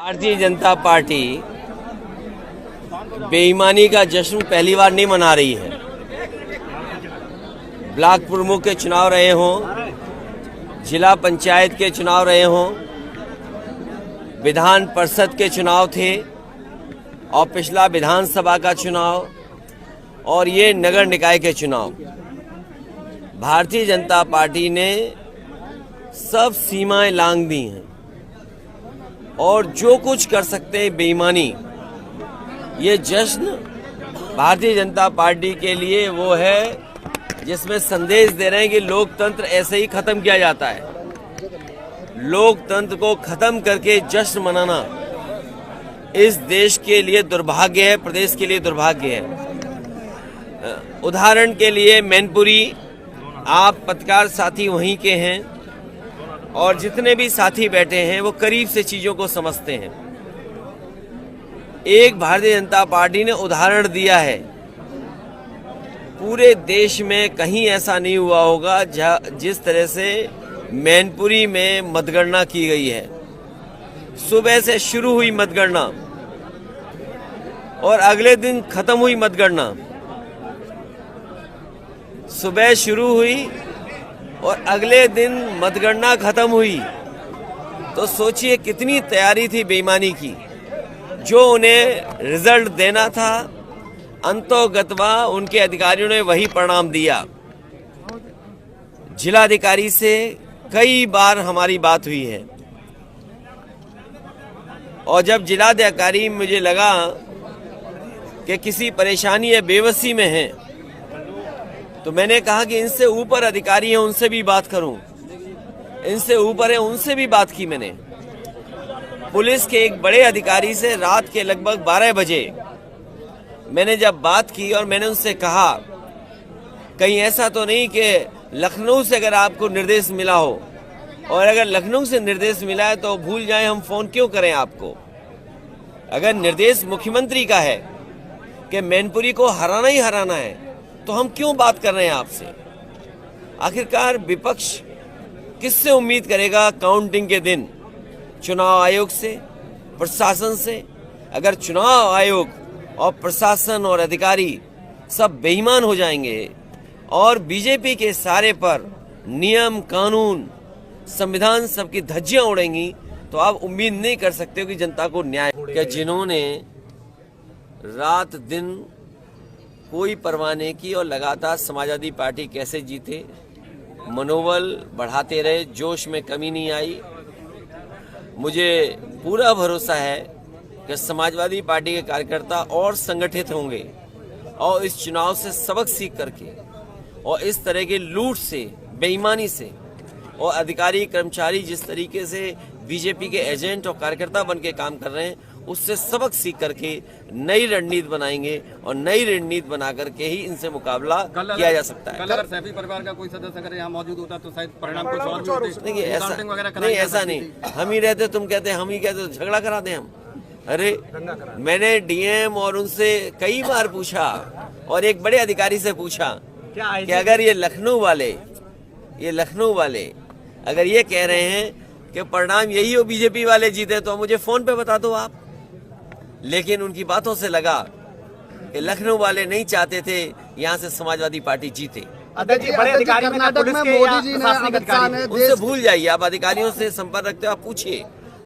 Bharatiya Janata party बेईमानी का जश्न पहली बार नहीं मना रही है। ब्लॉक प्रमुख के चुनाव रहे हों, जिला पंचायत के चुनाव रहे हों, विधान परिषद के चुनाव थे और पिछला विधानसभा का चुनाव और ये नगर निकाय के चुनाव, भारतीय जनता पार्टी ने सब सीमाएं लांघ दी हैं और जो कुछ कर सकते हैं बेईमानी। ये जश्न भारतीय जनता पार्टी के लिए वो है जिसमें संदेश दे रहे हैं कि लोकतंत्र ऐसे ही खत्म किया जाता है। लोकतंत्र को खत्म करके जश्न मनाना इस देश के लिए दुर्भाग्य है, प्रदेश के लिए दुर्भाग्य है। उदाहरण के लिए मैनपुरी, आप पत्रकार साथी वहीं के हैं और जितने भी साथी बैठे हैं वो करीब से चीजों को समझते हैं। एक भारतीय जनता पार्टी ने उदाहरण दिया है, पूरे देश में कहीं ऐसा नहीं हुआ होगा जिस तरह से मैनपुरी में मतगणना की गई है। सुबह से शुरू हुई मतगणना और अगले दिन खत्म हुई मतगणना। सुबह शुरू हुई और अगले दिन मतगणना खत्म हुई, तो सोचिए कितनी तैयारी थी बेईमानी की। जो उन्हें रिजल्ट देना था अंतोगत्वा उनके अधिकारियों ने वही परिणाम दिया। जिलाधिकारी से कई बार हमारी बात हुई है और जब जिलाधिकारी मुझे लगा कि किसी परेशानी या बेबसी में हैं, तो मैंने कहा कि इनसे ऊपर अधिकारी हैं उनसे भी बात करूं। इनसे ऊपर है उनसे भी बात की मैंने। पुलिस के एक बड़े अधिकारी से रात के लगभग 12 बजे मैंने जब बात की और मैंने उनसे कहा कहीं ऐसा तो नहीं कि लखनऊ से अगर आपको निर्देश मिला हो और अगर लखनऊ से निर्देश मिला है तो भूल जाएं, हम फोन क्यों करें आपको। अगर निर्देश मुख्यमंत्री का है कि मैनपुरी को हराना ही हराना है तो हम क्यों बात कर रहे हैं आपसे। आखिरकार विपक्ष किससे उम्मीद करेगा काउंटिंग के दिन? चुनाव आयोग से, प्रशासन से। अगर चुनाव आयोग और प्रशासन और अधिकारी सब बेईमान हो जाएंगे और बीजेपी के सारे पर नियम कानून संविधान सबकी धज्जियां उड़ेंगी, तो आप उम्मीद नहीं कर सकते हो कि जनता को न्याय। क्या जिन्होंने रात दिन कोई परवाह नहीं की और लगातार समाजवादी पार्टी कैसे जीते, मनोबल बढ़ाते रहे, जोश में कमी नहीं आई। मुझे पूरा भरोसा है कि समाजवादी पार्टी के कार्यकर्ता और संगठित होंगे और इस चुनाव से सबक सीख करके और इस तरह के लूट से, बेईमानी से और अधिकारी कर्मचारी जिस तरीके से बीजेपी के एजेंट और कार्यकर्ता बन के काम कर रहे हैं, उससे सबक सीख करके नई रणनीति बनाएंगे और नई रणनीति बना करके ही इनसे मुकाबला किया जा सकता है। कल अगर सैफी परिवार का कोई सदस्य अगर यहाँ मौजूद होता तो शायद परिणाम कुछ और भी होते। नहीं, ऐसा नहीं। हम ही रहते, तुम कहते हम ही कहते, तो झगड़ा कराते हम। अरे मैंने डीएम और उनसे कई बार पूछा और एक बड़े अधिकारी से पूछा कि अगर ये लखनऊ वाले अगर ये कह रहे हैं कि परिणाम यही हो बीजेपी वाले जीते, तो मुझे फोन पे बता दो आप। लेकिन उनकी बातों से लगा कि लखनऊ वाले नहीं चाहते थे यहाँ से समाजवादी पार्टी जीते। बड़े अधिकारी में पुलिस के या प्रशासनिक अधिकारी, उनसे भूल जाइए, आप अधिकारियों से संपर्क रखते हो, आप पूछिए।